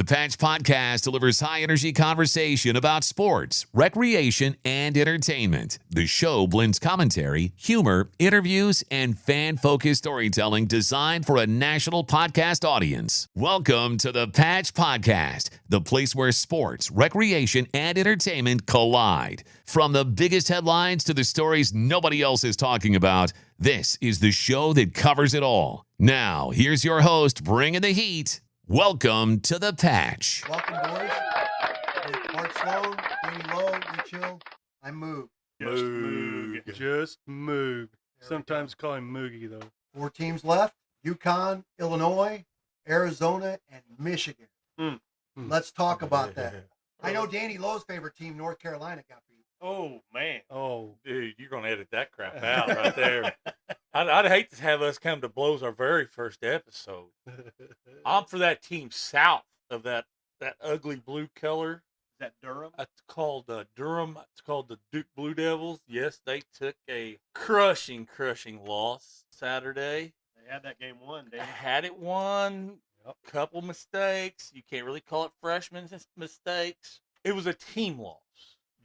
The Patch Podcast delivers high-energy conversation about sports, recreation, and entertainment. The show blends commentary, humor, interviews, and fan-focused storytelling designed for a national podcast audience. Welcome to the Patch Podcast, the place where sports, recreation, and entertainment collide. From the biggest headlines to the stories nobody else is talking about, this is the show that covers it all. Now, here's your host, bringing the heat. Welcome to the Patch. Welcome, boys. It's Bart Sloan, Danny Lowe, we chill. I'm Moog. Just Moog. we Sometimes call him Moogie, though. 4 teams left: UConn, Illinois, Arizona, and Michigan. Let's talk about that. I know Danny Lowe's favorite team, North Carolina, got beat. Oh, man. Oh, Dude, you're going to edit that crap out right there. I'd hate to have us come to blows our very first episode. I'm for that team south of that ugly blue color. Is that Durham? It's called Durham. It's called the Duke Blue Devils. Yes, they took a crushing loss Saturday. They had that game won, Dave. Had it won. Couple mistakes. You can't really call it freshman mistakes. It was a team loss.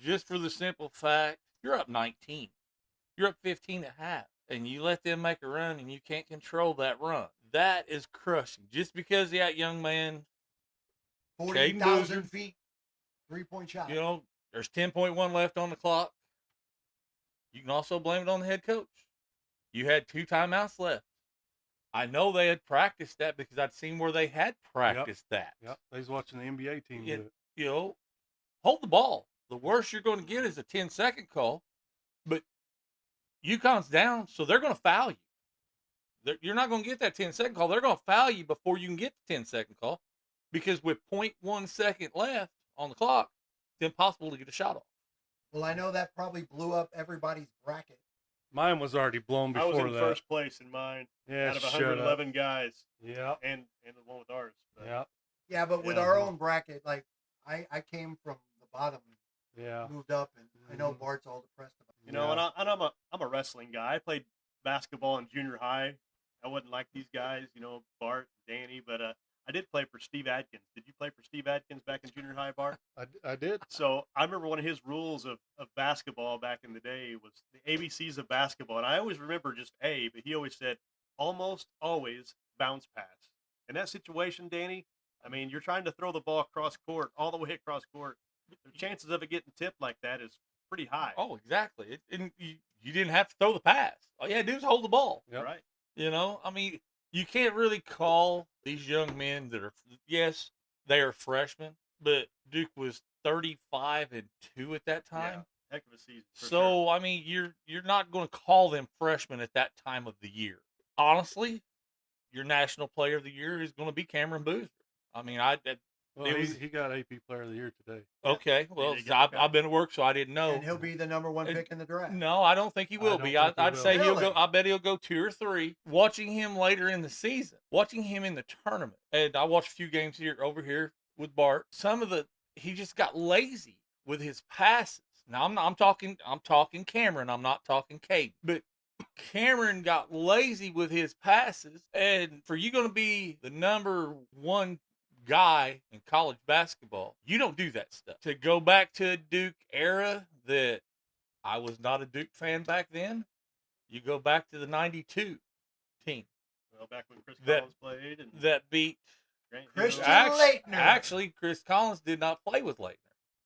Just for the simple fact, you're up 19. You're up 15 at half. And you let them make a run and you can't control that run. That is crushing. Just because that young man, 40,000 feet, 3-point shot. you know, there's 10.1 left on the clock. You can also blame it on the head coach. You had 2 timeouts left. I know they had practiced that because I'd seen where they had practiced that. yep. He's watching the NBA team do it. You know, hold the ball. The worst you're going to get is a 10-second call. But UConn's down, so they're going to foul you. You're not going to get that 10-second call. They're going to foul you before you can get the 10-second call because with 0.1 second left on the clock, it's impossible to get a shot off. Well, I know that probably blew up everybody's bracket. Mine was already blown I was before in that. first place in mine Yeah, out of shut up. 111 guys, Yeah, and the one with ours. But yeah, Yeah, but with Yeah. our own bracket, like, I came from the bottom yeah. and moved up, and I know Bart's all depressed about it. You know, and I'm a wrestling guy. I played basketball in junior high. I wasn't like these guys, you know, Bart, Danny, but I did play for Steve Adkins. Did you play for Steve Adkins back in junior high, Bart? I did. So I remember one of his rules of basketball back in the day was the ABCs of basketball. And I always remember just A, but he always said almost always bounce pass. In that situation, Danny, I mean, you're trying to throw the ball across court, all the way across court. The chances of it getting tipped like that is pretty high. Oh, exactly. You didn't have to throw the pass. All you had to do is hold the ball. Yep. Right. You know, I mean, you can't really call these young men that are, yes, they are freshmen, but Duke was 35-2 at that time. Yeah, heck of a season. for So, sure. I mean, you're not going to call them freshmen at that time of the year. Honestly, your national player of the year is going to be Cameron Boozer. I mean, Well, It was- he got AP Player of the Year today. okay. Well, you go. Okay. I've been to work, so I didn't know. And he'll be the number 1 And- pick in the draft. No, I don't think he will don't be. think he I'd will. say he'll go. Really? I bet he'll go 2 or 3. Watching him later in the season, watching him in the tournament, and I watched a few games over here with Bart. He just got lazy with his passes. Now I'm talking Cameron. I'm not talking Kate, but Cameron got lazy with his passes, and for you going to be the number 1 guy in college basketball, you don't do that stuff. To go back to a Duke era that I was not a Duke fan back then, you go back to the 92 team Well, back when Chris that- Collins played and that beat Grant Hill. Christian actually, Laettner. Chris Collins did not play with Leitner.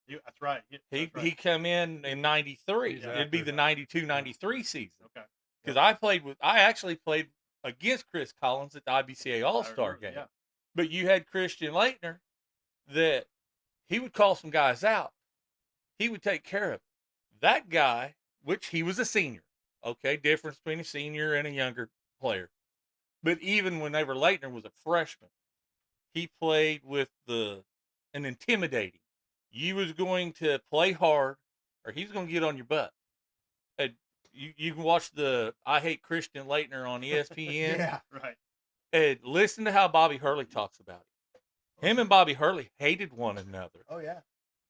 That's right. He That's right. he come in 93. Exactly. It'd be the 92-93 season. Okay. Because I actually played against Chris Collins at the IBCA I All-Star remember, game. yeah. But you had Christian Laettner that he would call some guys out. He would take care of it. That guy, which he was a senior, okay, difference between a senior and a younger player. But even whenever Laettner was a freshman, he played with an intimidating. You was going to play hard or he's going to get on your butt. And you can watch the I Hate Christian Laettner on ESPN. Yeah. Right. And listen to how Bobby Hurley talks about it. Him and Bobby Hurley hated one another, Oh, yeah.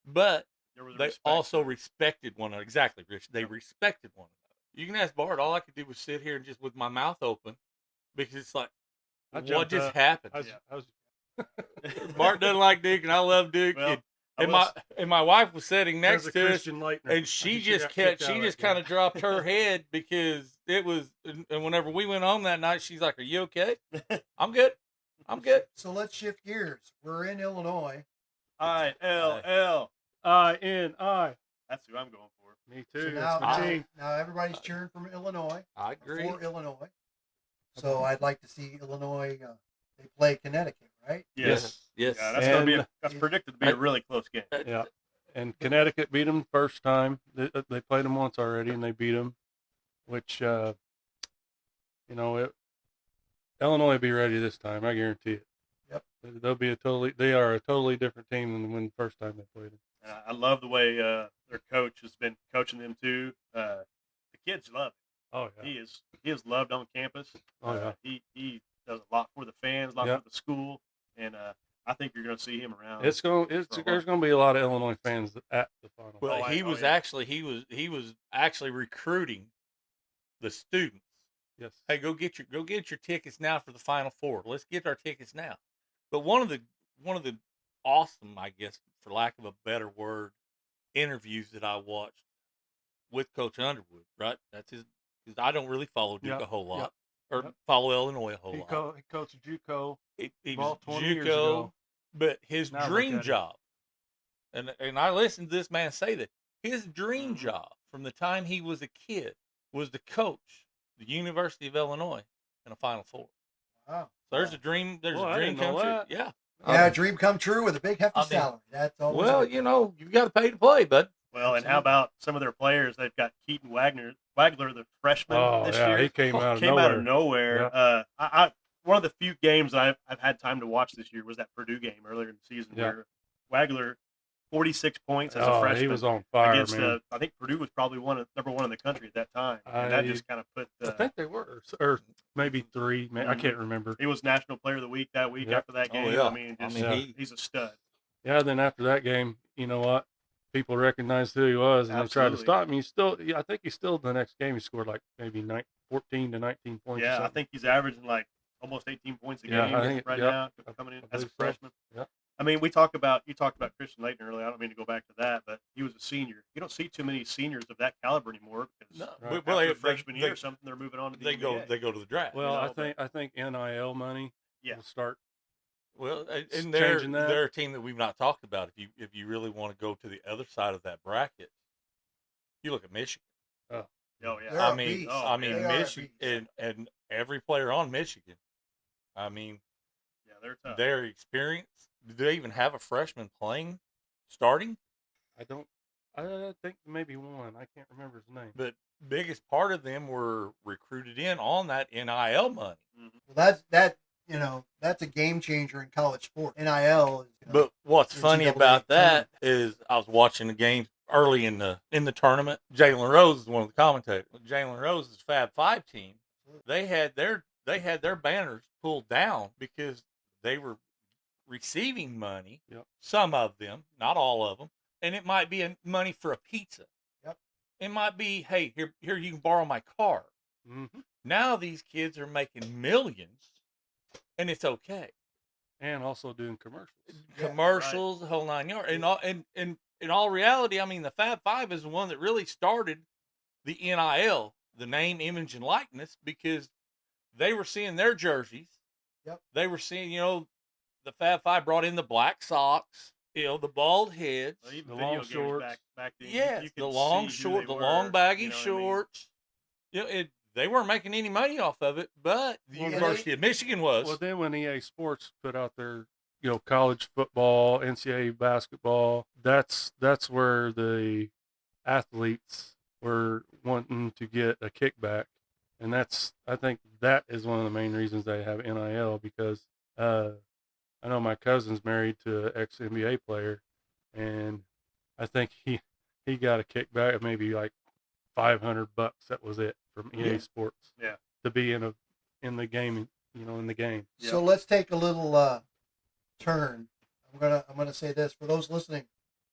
but There was they respect. also respected one another. Exactly, Rich. They respected one another. You can ask Bart. All I could do was sit here and just with my mouth open because it's like, I what jumped just up. happened? I was Bart doesn't like Duke, and I love Duke. Well, and my wife was sitting next There's a to us, Christian Leitner. and she just kind of dropped her head because it was. And whenever we went home that night, she's like, "Are you okay?" I'm good. I'm good. So let's shift gears. We're in Illinois. ILL. INI. That's who I'm going for. Me So too. now, That's my now, team. now everybody's cheering from Illinois. I agree. For Illinois. So I'd like to see Illinois. They play Connecticut, right? Yes. Yeah, that's going to be. And- That's predicted to be a really close game. Yeah. And Connecticut beat them first time. They played them once already, and they beat them, which, Illinois will be ready this time. I guarantee it. Yep. They are a totally different team than when the first time they played them. I love the way their coach has been coaching them too. The kids love it. Oh, yeah. He is loved on campus. Oh, yeah. He does a lot for the fans, a lot Yeah. for the school, and I think you're going to see him around. There's going to be a lot of Illinois fans at the final. Well, Oh, he oh, was yeah. actually recruiting the students. Yes. Hey, go get your tickets now for the Final Four. Let's get our tickets now. But one of the awesome, I guess, for lack of a better word, interviews that I watched with Coach Underwood, right? That's his. Because I don't really follow Duke Yep, a whole lot, yep, or yep. follow Illinois a whole He lot. coached JUCO He about was 20 years JUCO, ago. but his Now look dream at him. job, and I listened to this man say that his dream Mhm. job from the time he was a kid was to coach the University of Illinois in a Final Four. Wow. So there's a dream. There's Well, a I dream didn't know come true. that. Yeah. Yeah, dream come true with a big hefty I mean, salary. That's always Well, good. you've got to pay to play, bud. Well, and how about some of their players? They've got Keaton Wagner, the freshman Oh, this yeah. year. He came out of Came nowhere. out of nowhere. Yeah. One of the few games I've had time to watch this year was that Purdue game earlier in the season Yeah. where Wagner 46 points as a Oh, freshman. he was on fire, against man. I think Purdue was probably number one in the country at that time, and that just kind of put. I think they were, or maybe three. I can't remember. He was National Player of the Week that week Yep. after that Oh, game. yeah. I mean, he's a stud. Yeah. Then after that game, you know what? People recognized who he was, and they tried to Absolutely. stop him. I think he still the next game he scored like maybe 14 to 19 points. or Yeah, I something. think he's averaging like almost 18 points a Yeah, game I think- right yep. now, coming in I as a believe so. freshman. Yep. I mean, you talked about Christian Leitner earlier. I don't mean to go back to that, but he was a senior. You don't see too many seniors of that caliber anymore because No, Right. well, after they, freshman year they, or something, they're moving on to the they go NBA. they go to the draft. Well, you know, I think NIL money Yeah. will start. Well, It's and they're changing that. they're a team that we've not talked about. If you really want to go to the other side of that bracket, you look at Michigan. Oh yeah. They're I a mean, beast. I mean They are a Michigan beast. and every player on Michigan. I mean, Yeah, they're tough. their experience. Do they even have a freshman playing, starting? I think maybe one. I can't remember his name. But biggest part of them were recruited in on that NIL money. Well, that's a game changer in college sport. NIL is. But what's funny NCAA about that is I was watching the game early in the tournament. Jalen Rose is one of the commentators. Jalen Rose's Fab Five team, they had their banners pulled down because they were receiving money. Yep. Some of them, not all of them, and it might be money for a pizza. Yep. It might be, hey, here you can borrow my car. Mm-hmm. Now these kids are making millions, and it's okay. And also doing commercials. Yeah, Commercials, the whole 9 yards. And in all reality, I mean, the Fab Five is the one that really started the NIL, the name, image, and likeness, because they were seeing their jerseys. Yep. They were seeing, the Fab Five brought in the black socks, the bald heads. Well, even The video long games shorts. back then. Yes, you the could long see who short, they the long were, baggy you know what I mean? shorts. They weren't making any money off of it, but the Well, University of Michigan was. Well, then when EA Sports put out their, college football, NCAA basketball, that's where the athletes were wanting to get a kickback, and I think that is one of the main reasons they have NIL, because I know my cousin's married to an ex-NBA player, and I think he got a kickback of maybe like $500. That was it from EA Yeah. Sports. Yeah. To be in the game, in the game. So let's take a little turn. I'm gonna say this for those listening.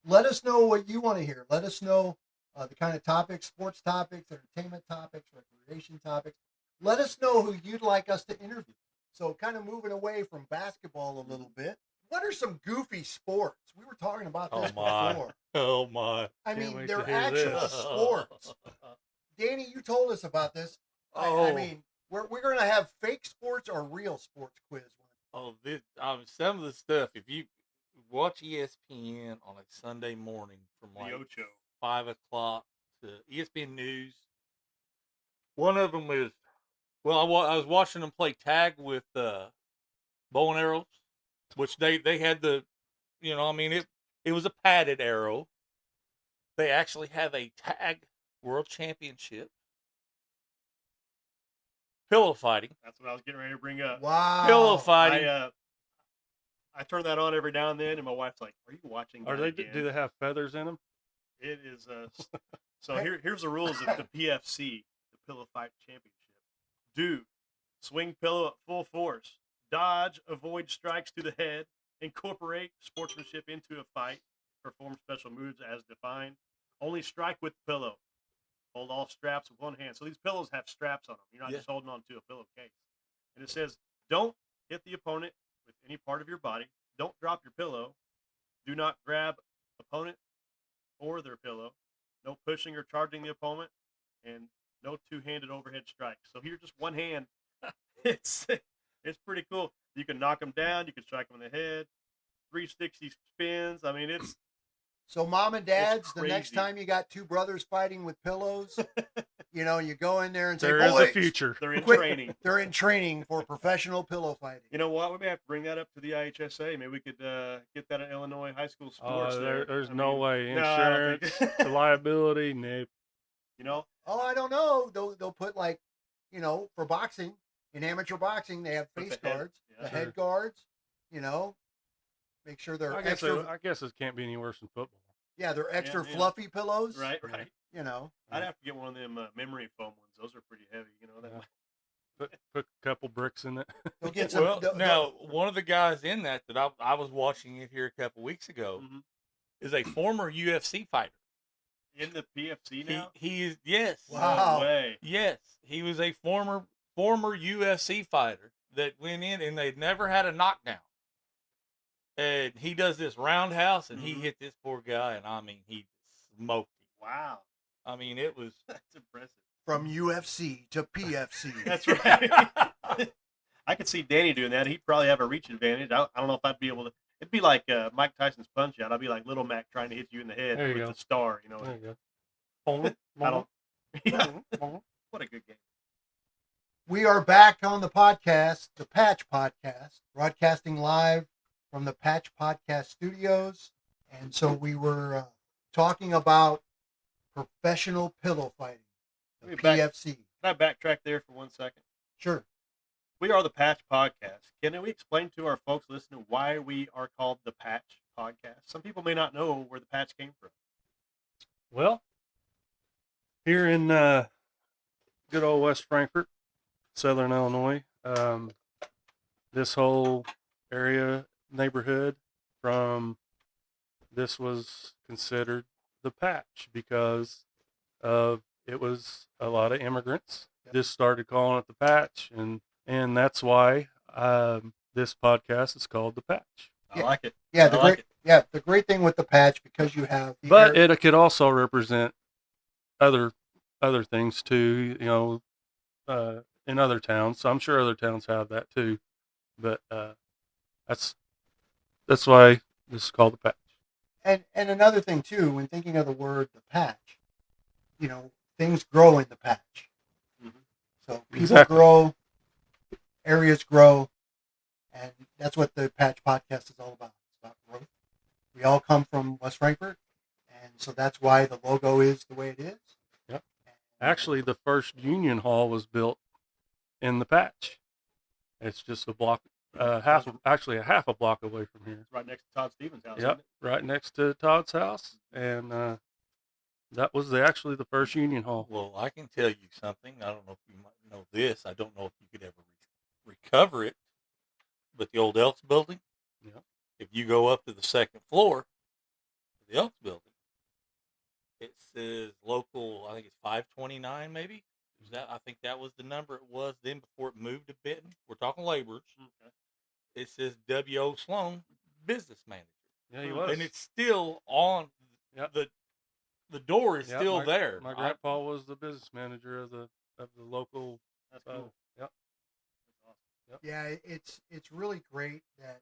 Let us know what you want to hear. Let us know the kind of topics, sports topics, entertainment topics, recreation topics. Let us know who you'd like us to interview. So kind of moving away from basketball a little bit. What are some goofy sports? We were talking about Oh this my. before. Oh my. I Can't mean, wait they're to hear actual this. sports. Danny, you told us about this. I Oh. mean, we're going to have fake sports or real sports quiz. Oh, this, some of the stuff. If you watch ESPN on a Sunday morning from The like Ocho. 5 o'clock to ESPN News, one of them is well, I was watching them play tag with bow and arrows, which they had the, I mean it was a padded arrow. They actually have a tag world championship. Pillow fighting. That's what I was getting ready to bring up. Wow. Pillow fighting. I turn that on every now and then, and my wife's like, "Are you watching?" Are that they? again?" Do they have feathers in them? It is so here's the rules of the PFC, the Pillow Fight Championship. Do swing pillow at full force, dodge, avoid strikes to the head, incorporate sportsmanship into a fight, perform special moves as defined. Only strike with the pillow. Hold all straps with one hand. So these pillows have straps on them. You're not Yeah. just holding on to a pillowcase. And it says, don't hit the opponent with any part of your body. Don't drop your pillow. Do not grab opponent or their pillow. No pushing or charging the opponent. And no two-handed overhead strikes. So here, just one hand. It's pretty cool. You can knock them down. You can strike them in the head. 360 spins. I mean, it's So, mom and dads, the next crazy. time you got two brothers fighting with pillows, you go in there and say, There is a "Boys, future. they're in Quick. training. they're in training for professional pillow fighting." You know what? We may have to bring that up to the IHSA. Maybe we could get that in Illinois high school sports. There's I no mean, way. no, I don't Insurance, think- the liability, nope. You know, Oh, I don't know. They'll put for boxing, in amateur boxing, they have Put the face head- guards, yeah. the Sure. head guards. Make sure they're I guess extra. I guess it can't be any worse than football. Yeah, they're extra yeah. fluffy pillows. right? Yeah. Right. I'd have to get one of them memory foam ones. Those are pretty heavy. That Yeah. Put a couple bricks in it. They'll get some. Well, they'll- now one of the guys in that I was watching it here a couple weeks ago Mhm. is a former UFC fighter. in the PFC now. He is yes. Wow. No way. Yes, he was a former UFC fighter that went in and they'd never had a knockdown. And he does this roundhouse and he Mhm. hit this poor guy and I mean he smoked him. Wow. I mean it was That's impressive. From UFC to PFC. That's right. I could see Danny doing that. He'd probably have a reach advantage. I don't know if I'd be able to. It'd be like Mike Tyson's punch out. I'd be like Little Mac trying to hit you in the head There you with go. the star. There you go. I don't. Yeah. What a good game. We are back on the podcast, the Patch Podcast, broadcasting live from the Patch Podcast studios. And so we were talking about professional pillow fighting, the Let me back- PFC. Can I backtrack there for 1 second? Sure. We are the Patch Podcast. Can we explain to our folks listening why we are called the Patch Podcast? Some people may not know where the patch came from. Well, here in good old West Frankfort, Southern Illinois, this whole area, neighborhood, this was considered the patch because of it was a lot of immigrants. Yep. Just started calling it the patch, and that's why this podcast is called the patch. I Yeah. like it. Yeah, I like it. the great thing with the patch, because you have the But air- it could also represent other things too, in other towns. So I'm sure other towns have that too. But that's why this is called the patch. and another thing too, when thinking of the word the patch, things grow in the patch. Mhm. So people Exactly. grow, areas grow, and that's what the Patch Podcast is all about. It's about growth. We all come from West Frankfort, and so that's why the logo is the way it is. Yep. And, Actually, the first Union Hall was built in the patch. It's just a block, a half a block away from here. It's right next to Todd Stevens' house. Yep, Isn't right next to Todd's house, and that was actually the first Union Hall. well, I can tell you something. I don't know if you might know this. I don't know if you could ever recover it. But the old Elks building, Yep. if you go up to the second floor of the Elks building, it says local, I think it's 529 maybe. I think that was the number it was then before it moved to Benton. We're talking laborers. Okay. It says W.O. Sloan, business manager. Yeah, he was. And it's still on Yep. the door is Yep, still my, there. My grandpa was the business manager of the local. That's cool. Yep. That's awesome. Yeah, it's really great that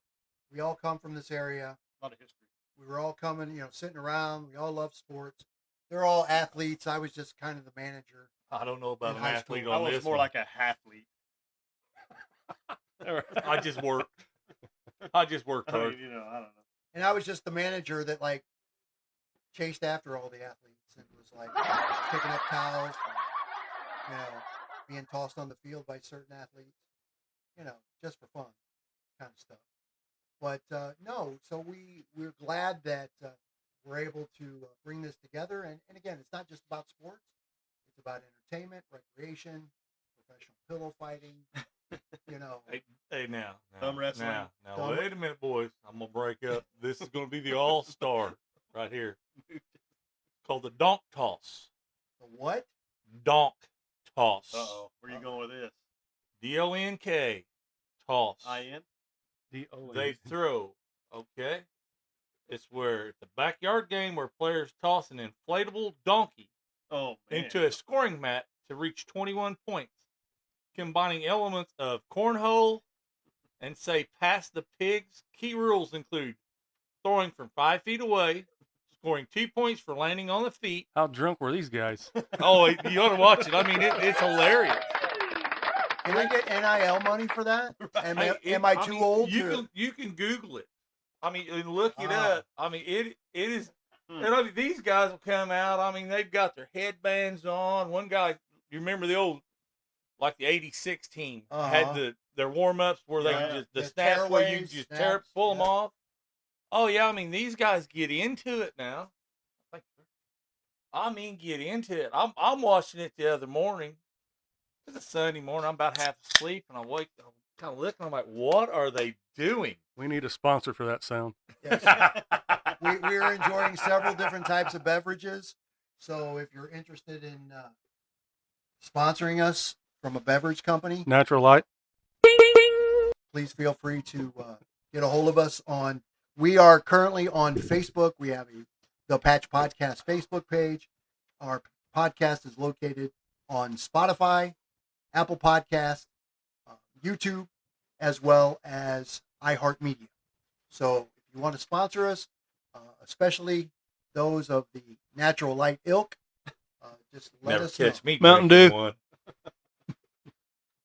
we all come from this area. A lot of history. We were all coming, sitting around. We all love sports. They're all athletes. I was just kind of the manager. I don't know about In an high athlete school. I on was this more one. like a halflete. I just worked. I just worked I hard. mean, I don't know. And I was just the manager that like chased after all the athletes and was like picking up towels and, being tossed on the field by certain athletes, just for fun kind of stuff. But no, so we're glad that we're able to bring this together. And again, it's not just about sports. It's about entertainment, recreation, professional pillow fighting, Hey, now, Thumb wrestling. Now, Thumb- wait a minute, boys. I'm gonna break up. This is gonna be the all-star right here, called the donk toss. The what? Donk toss. Uh-oh. Where you going with this? DONK toss. IN? They throw. Okay. It's a backyard game where players toss an inflatable donkey Oh, man. into a scoring mat to reach 21 points, combining elements of cornhole and say pass the pigs. Key rules include throwing from 5 feet away, scoring 2 points for landing on the feet. How drunk were these guys? Oh, you ought to watch it. I mean, it's hilarious. Can I get NIL money for that? Am Hey, I too mean, old You to? can you can Google it. I mean, and look it Ah. up. I mean, it is. Hmm. And I mean, these guys will come out. I mean, they've got their headbands on. One guy, you remember the old, like the '86 team had Uh-huh. their warm ups where they Yeah. could just the The snaps where you tearaways, just snaps, pull them yeah. off. Oh yeah, I mean these guys get into it now. I mean, get into it. I'm watching it the other morning. It's a Sunday morning. I'm about half asleep, and I'm kind of looking. I'm like, what are they doing? We need a sponsor for that sound. Yes. we are enjoying several different types of beverages. So if you're interested in sponsoring us from a beverage company, Natural Light. please feel free to get a hold of us on. We are currently on Facebook. We have the Patch Podcast Facebook page. Our podcast is located on Spotify, Apple Podcast, YouTube, as well as iHeartMedia. So if you want to sponsor us, especially those of the Natural Light ilk, just let Never us catch know. me. Mountain drinking Dew. one.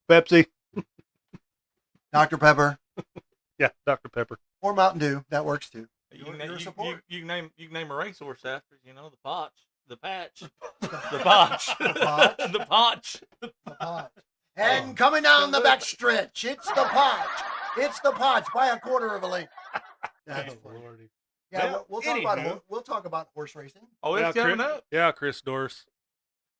Pepsi. Dr. Pepper Yeah, Dr. Pepper. or Mountain Dew, that works too. You Your can, you, support. you can name a racehorse after the Potch, the Patch, the Potch, The Potch? the Potch. The Podge. And coming down the back stretch, it's the Podge. It's the Podge by a quarter of a length. That's Oh, funny. Lordy. Yeah, Well, we'll talk about anywho. we'll talk about horse racing. Oh, it's coming up. Yeah, Chris Dorse.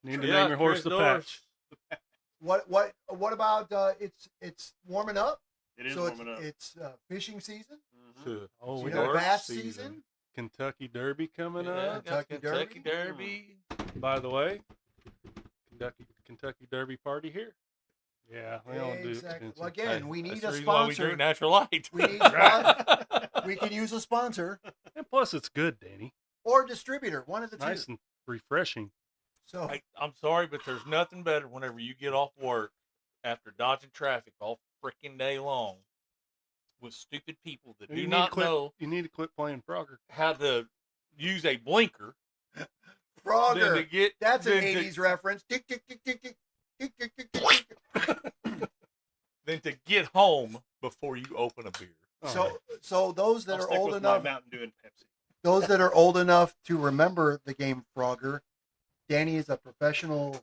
Need to Yeah, name your horse Chris the Dorse. Patch. What about it's warming up? It is So warming up. it's fishing season. Mhm. Oh, You we know, got bass season. Kentucky Derby coming Yeah, up. got Kentucky Kentucky Derby. By the way, Kentucky Derby party here. Yeah, we don't do Exactly. expensive. Well, again, Hey, we need that's a the reason why we sponsor. drink Natural Light. We need we can use a sponsor And plus, it's good, Danny. or distributor, one of the Nice two. and refreshing. So Hey, I'm sorry, but there's nothing better whenever you get off work after dodging traffic all freaking day long with stupid people that You do need not to quit- know You need to quit playing Frogger. how to use a blinker. Then to Frogger. get That's an then to- 80s reference. Tick, tick, tick, tick, tick, tick, tick, tick, tick. Then to get home before you open a beer. So those that I'll are stick old with enough, my Mountain Dew and Pepsi. those that are old enough to remember the game Frogger, Danny is a professional,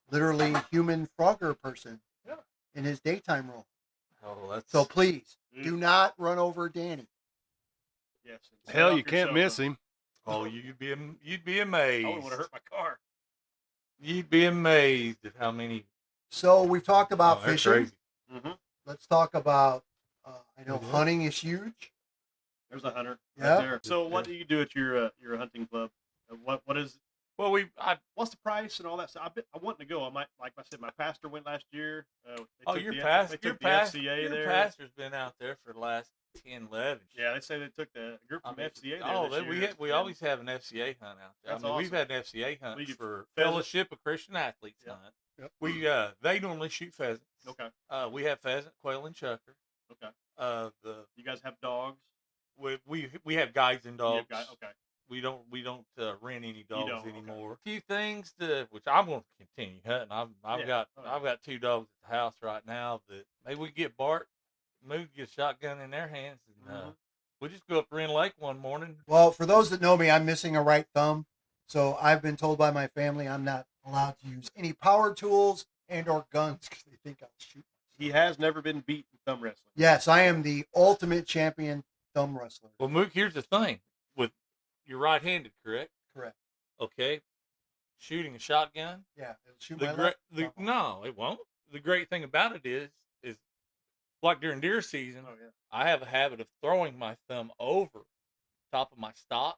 literally human Frogger person Yeah. in his daytime role. Oh, that's So please Mm. do not run over Danny. Yes. and set Hell, off you can't yourself, miss though. him. oh, you'd be I amazed. wouldn't want to hurt my car. You'd be amazed at how many. So we've talked about Oh, they're fishing. crazy. Mm-hmm. Let's talk about. I know Mhm. hunting is huge. There's a hunter Yeah. right there. So what do you do at your hunting club? What is? Well, what's the price and all that stuff. I want to go. I might, like I said, my pastor went last year. They Oh, took your the, pastor, They took your the pastor, FCA your there. pastor's been out there for the last 10, 11 years. Yeah, they say they took the group I from mean, FCA there oh, this year. we and always have an FCA hunt out there. That's I mean, we've awesome. had an FCA hunt We do for pheasant. Fellowship of Christian Athletes Yep. hunt. Yep. We they normally shoot pheasants. Okay. We have pheasant, quail, and chucker. Okay. You guys have dogs? We have guides and dogs. Okay. We don't rent any don't, dogs okay. anymore. A few things which I'm going to continue hunting. I've got 2 dogs at the house right now that maybe we get Bart, maybe we get a shotgun in their hands, and we'll just go up to Wren Lake one morning. Well, for those that know me, I'm missing a right thumb. So I've been told by my family I'm not allowed to use any power tools and or guns because they think I'll shoot. He has never been beat in thumb wrestling. Yes, I am the ultimate champion thumb wrestler. Well, Mook, here's the thing. You're right-handed, correct? Correct. Okay. Shooting a shotgun. Yeah, it'll shoot my left. No, it won't. The great thing about it is like during deer season, Oh yeah. I have a habit of throwing my thumb over top of my stock.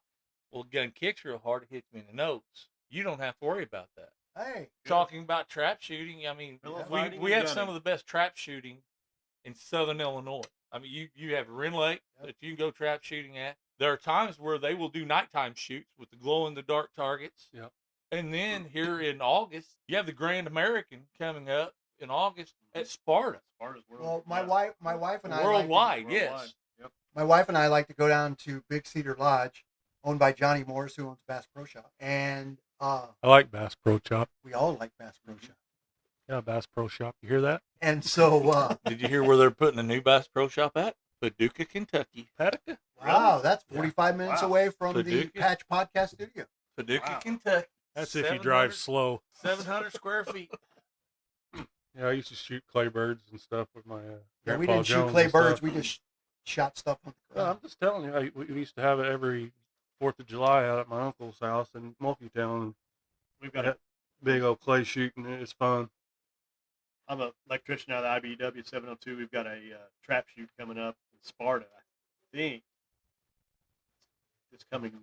Well, the gun kicks real hard, it hits me in the nose. You don't have to worry about that. Hey, Talking about trap shooting, I mean, Pillow fighting we and have some gunning. of the best trap shooting in Southern Illinois. I mean, you have Wren Lake that you can go trap shooting at. There are times where they will do nighttime shoots with the glow-in-the-dark targets. Yep. And then here in August, you have the Grand American coming up in August at Sparta. Sparta's world. well, my wife and I Worldwide, like yes. Yep. my wife and I like to go down to Big Cedar Lodge, owned by Johnny Morris, who owns Bass Pro Shop, and I like Bass Pro Shop. we all like Bass Pro Shop. Yeah, Bass Pro Shop. You hear that? And so, Did you hear where they're putting a new Bass Pro Shop at? Paducah, Kentucky. Paducah? wow, that's 45 minutes Wow. away from the Paducah? Patch Podcast Studio. Paducah, Wow. Kentucky. That's if you drive 700 slow. 700 square feet. Yeah, I used to shoot clay birds and stuff with my Yeah, we Grandpa didn't shoot Jones clay and birds. stuff. We just shot stuff on the No, ground. I'm just telling you, we used to have it every 4th of July out at my uncle's house in Mulkeytown. We've got Yeah. Big old clay shooting. It's fun. I'm an electrician out of the IBEW 702. We've got a trap shoot coming up in Sparta. I think it's coming.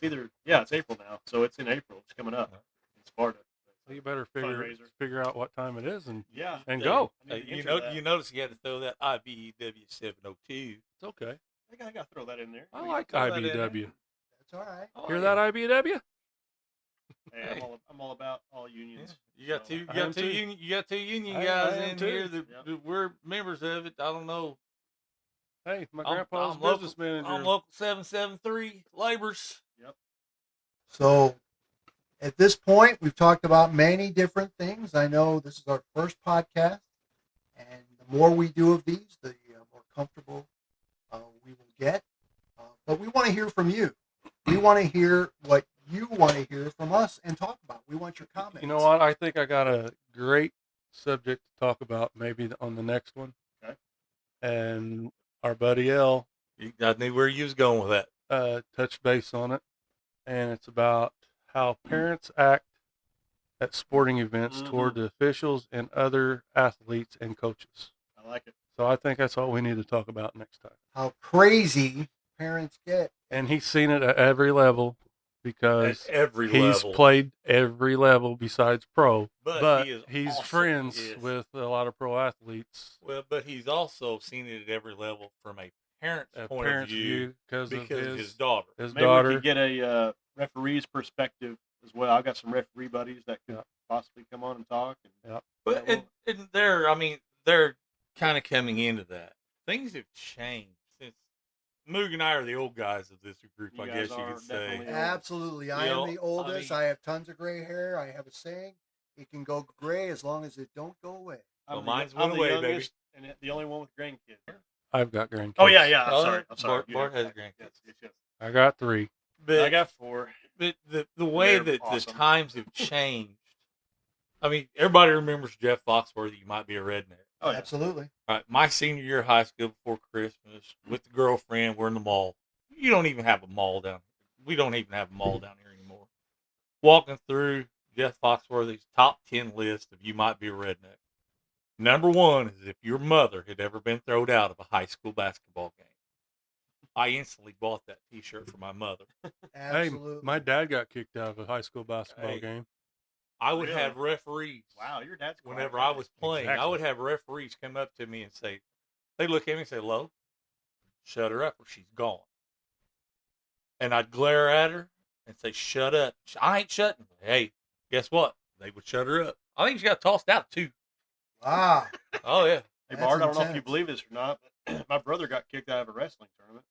It's April now, so it's in April. It's coming up in Sparta. So you better Fundraiser. figure out what time it is, and Yeah, And go. I need to You enter know, that. you notice you had to throw that IBEW 702. it's okay. I got to throw that in there. I We like can throw that in there. IBW. That's all right. Oh, Hear yeah. that, IBW? Hey, I'm all about all unions. You got So, two. You I got am two. too. You got two union I guys am in too. here that, Yep. that we're members of it. I don't know. Hey, my I'm- grandpa's I'm local- business manager. I'm local 773 laborers. So at this point, we've talked about many different things. I know this is our first podcast, and the more we do of these, the more comfortable we will get. But we want to hear from you. We want to hear what you want to hear from us and talk about. We want your comments. You know what? I think I got a great subject to talk about maybe on the next one. Okay. And our buddy L I knew where you was going with that. touched base on it. And it's about how parents act at sporting events Mhm. toward the officials and other athletes and coaches. I like it. So I think that's what we need to talk about next time. How crazy parents get. And he's seen it at every level because At every he's level. played every level besides pro. But he is he's awesome. friends Yes. with a lot of pro athletes. Well, but he's also seen it at every level from a parent's A point parent's of view view because of his daughter. his Maybe we daughter. could get a referee's perspective as well. I've got some referee buddies that could Yeah. possibly come on and talk. And But Yeah, and they're kind of coming into that. Things have changed since Moog and I are the old guys of this group. You I guys guess you are could say. definitely. Absolutely. I You am know, the I oldest. mean- I have tons of gray hair. I have a saying, it can go gray as long as it don't go away. Well, I'm mine's the, I'm went the away, baby. youngest and the only one with grandkids. I've got grandkids. Oh yeah. I'm Oh, sorry. I'm sorry. Bart You know, has grandkids. Yes. I got 3. But I got 4. But the way They're that awesome. the times have changed, I mean, everybody remembers Jeff Foxworthy. You might be a redneck. Oh yeah. Absolutely. All right, my senior year of high school before Christmas with the girlfriend, we're in the mall. You don't even have a mall down. We don't even have a mall down here anymore. Walking through Jeff Foxworthy's top 10 list of you might be a redneck. Number 1 is if your mother had ever been thrown out of a high school basketball game. I instantly bought that T-shirt for my mother. Absolutely. Hey, my dad got kicked out of a high school basketball Hey. game. I would Really? have referees. Wow, your dad's quite Whenever right. I was playing, I Exactly. would have referees come up to me and say, they look at me and say, "Lo, shut her up or she's gone." And I'd glare at her and say, "Shut up." I ain't shutting. Hey, guess what? They would shut her up. I think she got tossed out too. Wow. Oh yeah. Hey, That's Bart, I don't know if you intense. believe this or not, but my brother got kicked out of a wrestling tournament.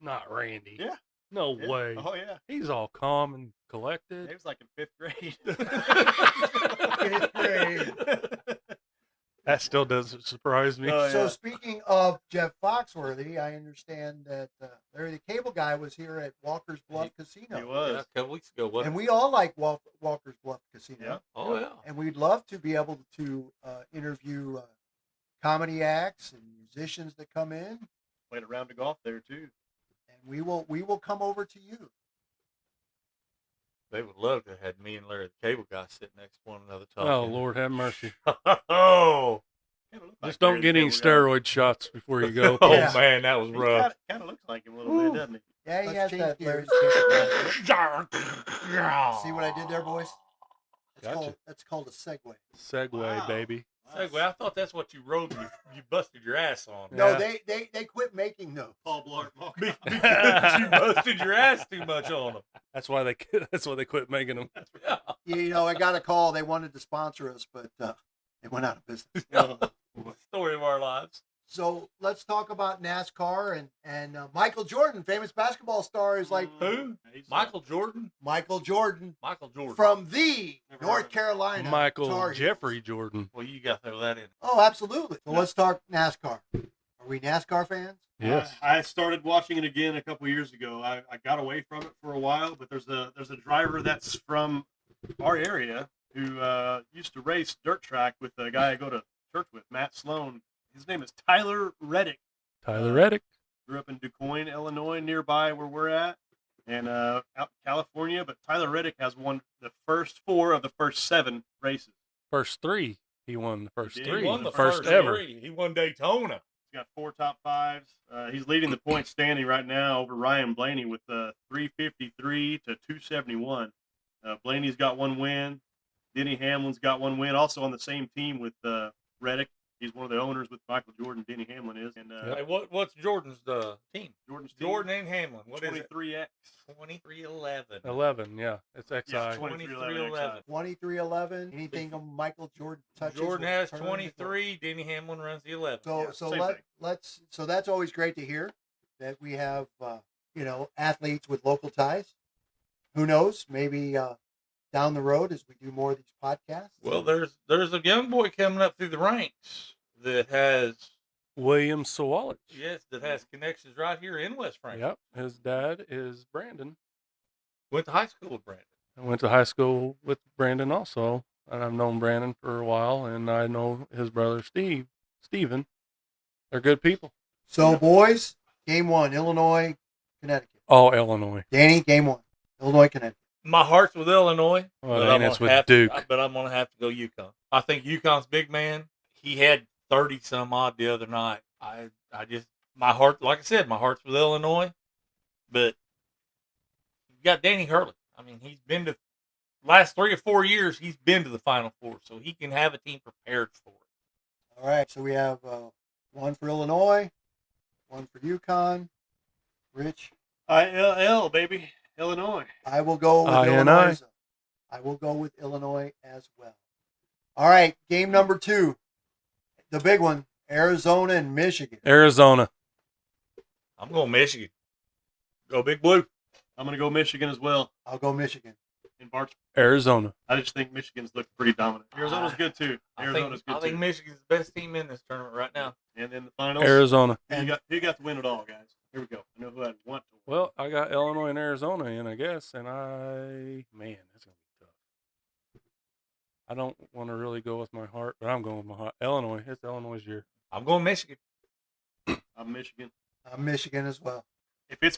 Not Randy. Yeah. No Yeah. way. Oh, yeah. He's all calm and He collected. was like in 5th grade. 5th grade. That still doesn't surprise me. Oh, So yeah. speaking of Jeff Foxworthy, I understand that Larry the Cable Guy was here at Walker's Bluff He Casino, was. Yeah, a couple weeks ago, wasn't and it? we all like Walker's Bluff Casino. Yeah. Oh yeah. And we'd love to be able to interview comedy acts and musicians that come in, Played a round of golf there, too. and we will come over to you. They would love to have had me and Larry the Cable Guy sitting next to one another talking. Oh, Lord have mercy. Oh, Kinda looked like Just don't Larry get the any Cable Guy. steroid shots before you go. oh Yeah. man, that was He rough. kind of looks like him a little bit, doesn't he? Yeah, he Let's has change that gears. Larry the Cable Guy. See what I did there, boys? Gotcha. That's called a segue. Segue, Wow. baby. Segue. I thought that's what you rode. You busted your ass on. No, Yeah. they quit making those. Paul Blart. Because you busted your ass too much on them. That's why they quit making them. You know, I got a call. They wanted to sponsor us, but they went out of business. Story of our lives. So let's talk about NASCAR and Michael Jordan, famous basketball star, is like Who? Michael Jordan. Michael Jordan Michael Jordan. from the Never heard of North him. Carolina Michael Tar Heels. Jeffrey Jordan. Well, you got to throw that in. Oh, absolutely. So let's talk NASCAR. Are we NASCAR fans? Yes. I started watching it again a couple years ago. I got away from it for a while, but there's a driver that's from our area who used to race dirt track with the guy I go to church with, Matt Sloan. His name is Tyler Reddick. Tyler Reddick. Grew up in DuQuoin, Illinois, nearby where we're at, and out in California. But Tyler Reddick has won the first 4 of the first 7 races. First 3. He won the first He 3. He won the first first ever. 3. He won Daytona. He's got 4 top 5s. He's leading the point standing right now over Ryan Blaney with 353 to 271. Blaney's got 1 win. Denny Hamlin's got 1 win. Also on the same team with Reddick. He's one of the owners with Michael Jordan. Denny Hamlin is. And Hey, what's Jordan's team? Jordan's team, Jordan and Hamlin. What is it? 23X. 2311. 11, yeah. It's XI. Yeah, 2311. 2311. Anything of Michael Jordan touches? Jordan will has turn into gold. 23. Denny Hamlin runs the 11. So Yeah, so same thing. let's so that's always great to hear that we have athletes with local ties. Who knows? Maybe down the road as we do more of these podcasts. Well, there's a young boy coming up through the ranks that has William Sawalich. that has connections right here in West Franklin. Yep. His dad is Brandon. Went to high school with Brandon. I went to high school with Brandon also, and I've known Brandon for a while, and I know his brother Steven. They're good people. So boys, game 1, Illinois, Connecticut. All Illinois. Danny, game 1, Illinois, Connecticut. My heart's with Illinois, Well, but and I'm it's gonna with have Duke. but I'm gonna have to go UConn. I think UConn's big man. He had 30 some odd the other night. I just my heart, like I said, my heart's with Illinois, but you got Danny Hurley. I mean, he's been to last 3 or 4 years. He's been to the Final Four, so he can have a team prepared for it. All right, so we have 1 for Illinois, 1 for UConn. Rich, ILL, baby. Illinois. I will go with INI. Illinois. I will go with Illinois as well. All right, game number 2, the big one, Arizona and Michigan. Arizona. I'm going Michigan. Go Big Blue. I'm going to go Michigan as well. I'll go Michigan. In Bart's, Arizona. I just think Michigan's looked pretty dominant. Arizona's good too. Arizona's I good think too. Michigan's the best team in this tournament right now. And then the finals. Arizona. Who got to win it all, guys? Here we go. I know who I'd want to win. Well, I got Illinois and Arizona in, I guess, and man, that's gonna be tough. I don't want to really go with my heart, but I'm going with my heart. Illinois. It's Illinois' year. I'm going Michigan. I'm Michigan. I'm Michigan as well. If it's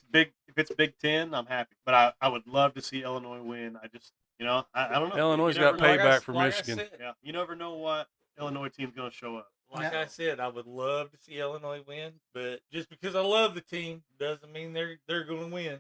Big Ten, I'm happy. But I would love to see Illinois win. I just I don't know. Illinois You got never know. payback for like I Michigan. said, Yeah, you never know what Illinois team's going to show up. Like Yeah. I said, I would love to see Illinois win, but just because I love the team doesn't mean they're going to win.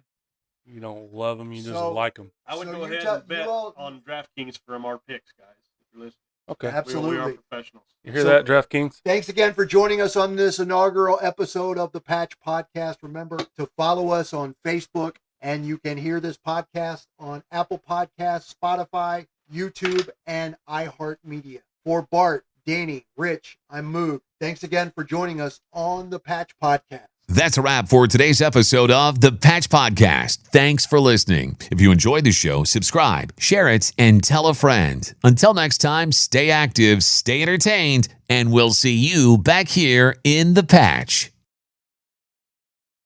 You don't love them, you just So- like them. I would So go you ahead tell- and bet you all- on DraftKings from our picks, guys. If you're listening, Okay. we are Absolutely. professionals. You hear So- that, DraftKings? Thanks again for joining us on this inaugural episode of the Patch Podcast. Remember to follow us on Facebook, and you can hear this podcast on Apple Podcasts, Spotify, YouTube, and iHeartMedia. For Bart, Danny, Rich, I'm Moog. Thanks again for joining us on the Patch Podcast. That's a wrap for today's episode of the Patch Podcast. Thanks for listening. If you enjoyed the show, subscribe, share it, and tell a friend. Until next time, stay active, stay entertained, and we'll see you back here in the Patch.